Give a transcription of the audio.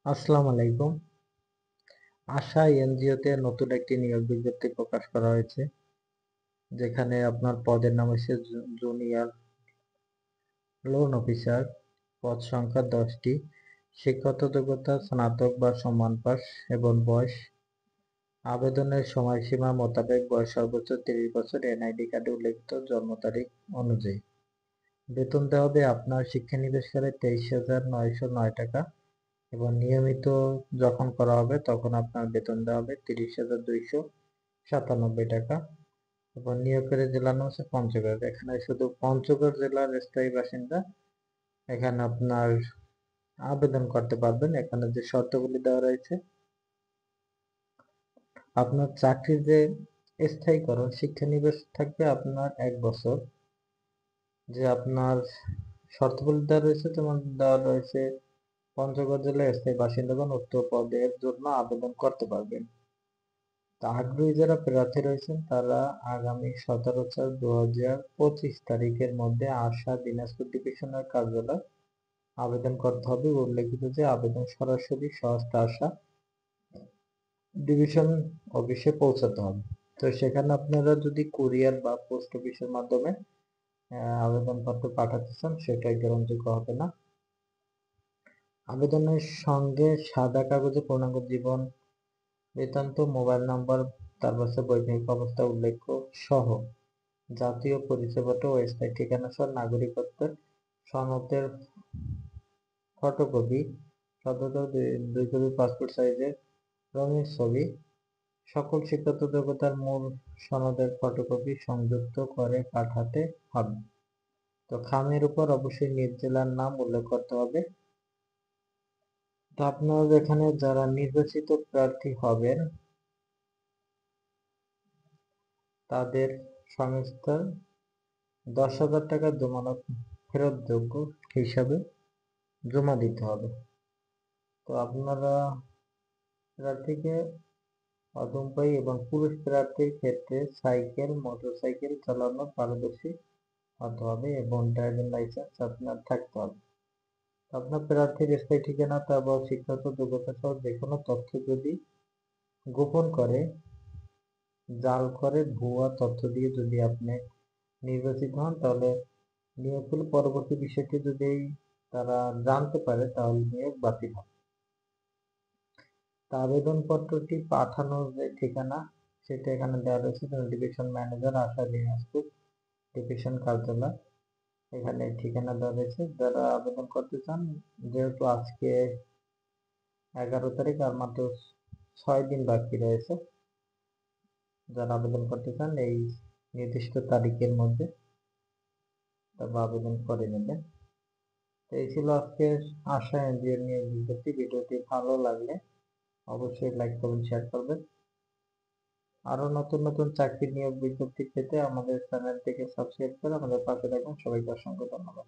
আসসালামু আলাইকুম। আশা এনজিওতে নতুন একটি নিয়োগ বিজ্ঞপ্তি প্রকাশ করা হয়েছে, যেখানে আপনার পদের নাম হচ্ছে জুনিয়র লোন অফিসার। পদ সংখ্যা 10টি। শিক্ষাগত যোগ্যতা স্নাতক বা সমান পাস এবং বয়স। আবেদনের সময়সীমা মোতাবেক বয়স সর্বোচ্চ 30 বছর, এনআইডি কার্ডে উল্লেখিত জন্ম তারিখ অনুযায়ী। বেতন দেওয়া হবে আপনার শিক্ষানিবেশকালে 23,909 টাকা এবং নিয়মিত যখন করা হবে তখন আপনার বেতন দেওয়া হবে 30,297 টাকা। এবং নিয়োগের জেলার নাম হচ্ছে পঞ্চগড়। এখানে শুধু পঞ্চগড় জেলার স্থায়ী বাসিন্দা এখানে আপনার আবেদন করতে পারবেন। এখানে যে শর্তগুলি দেওয়া রয়েছে, আপনার চাকরির যে স্থায়ীকরণ শিক্ষানিবেশ থাকবে আপনার 1 বছর। যে আপনার শর্তগুলি দেওয়া রয়েছে, যেমন দেওয়া রয়েছে পঞ্চগড় জেলার স্থায়ী বাসিন্দাগণ উক্ত পদের জন্য আবেদন করতে পারবেন। আগ্রহী যারা প্রার্থী রয়েছেন তারা আগামী 17/4/2025 তারিখের মধ্যে আশা দিনাজপুর ডিভিশনাল কার্যালয় আবেদন করতে হবে। উল্লেখিত যে আবেদন সরাসরি সহস্ত আশা ডিভিশন অফিসে পৌঁছাতে হবে। তো সেখানে আপনারা যদি কুরিয়ার বা পোস্ট অফিসের মাধ্যমে আবেদনপত্র পাঠাতে চান, সেটাই গ্রহণযোগ্য হবে না। আবেদনের সঙ্গে সাদা কাগজে পূর্ণাঙ্গ জীবন বৃত্তান্ত, মোবাইল নাম্বার, তারপর বৈবাহিক অবস্থা উল্লেখ সহ জাতীয় পরিচয়পত্র ও স্থায়ী ঠিকানা সহ নাগরিকত্বের সনদের ফটোকপি, সদ্যজাত 2 কপি পাসপোর্ট সাইজের রঙিন ছবি, সকল শিক্ষাগত যোগ্যতার মূল সনদের ফটোকপি সংযুক্ত করে পাঠাতে হবে। তো খামের উপর অবশ্যই নিজ জেলার নাম উল্লেখ করতে হবে। তো আপনার এখানে যারা নির্বাচিত প্রার্থী হবেন তাদের সংস্থার 10,000 টাকা জমানত ফেরতযোগ্য হিসাবে জমা দিতে হবে। তো আপনারা প্রার্থীকে অধমপায়ী এবং পুরুষ প্রার্থীর ক্ষেত্রে সাইকেল, মোটরসাইকেল চালানোর পারদর্শী হতে হবে এবং ড্রাইভিং লাইসেন্স আপনার থাকতে হবে। আপনার প্রার্থীর স্থায়ী ঠিকানা, তারপর শিক্ষাগত যোগ্যতা সহ যে কোনো তথ্য যদি গোপন করে, জাল করে, ভুয়া তথ্য দিয়ে যদি আপনি নির্বাচিত হন, তাহলে নিয়োগ হলে পরবর্তী বিষয়টি যদি তারা জানতে পারে তাহলে নিয়োগ বাতিল হবে। আবেদনপত্রটি পাঠানোর যে ঠিকানা সেটা এখানে দেওয়া রয়েছে, ডিভিশন ম্যানেজার আশা দিনাজপুর ডিভিশন কার্যালয়, এখানে ঠিকানা দেওয়া রয়েছে। যারা আবেদন করতে চান, যেহেতু আজকে 11 তারিখ আর মাত্র 6 দিন বাকি রয়েছে, যারা আবেদন করতে চান এই নির্দিষ্ট তারিখের মধ্যে তারপর আবেদন করে নেবেন। এই ছিল আজকে আশা এনজিও নিয়ে বিজ্ঞপ্তি। ভিডিওটি ভালো লাগলে অবশ্যই লাইক কমেন্ট শেয়ার করবেন। আরো নতুন নতুন চাকরি নিয়োগ বিজ্ঞপ্তি পেতে আমাদের চ্যানেলটিকে সাবস্ক্রাইব করে আমাদের পাশে থাকুন। সবাইকে অসংখ্য ধন্যবাদ।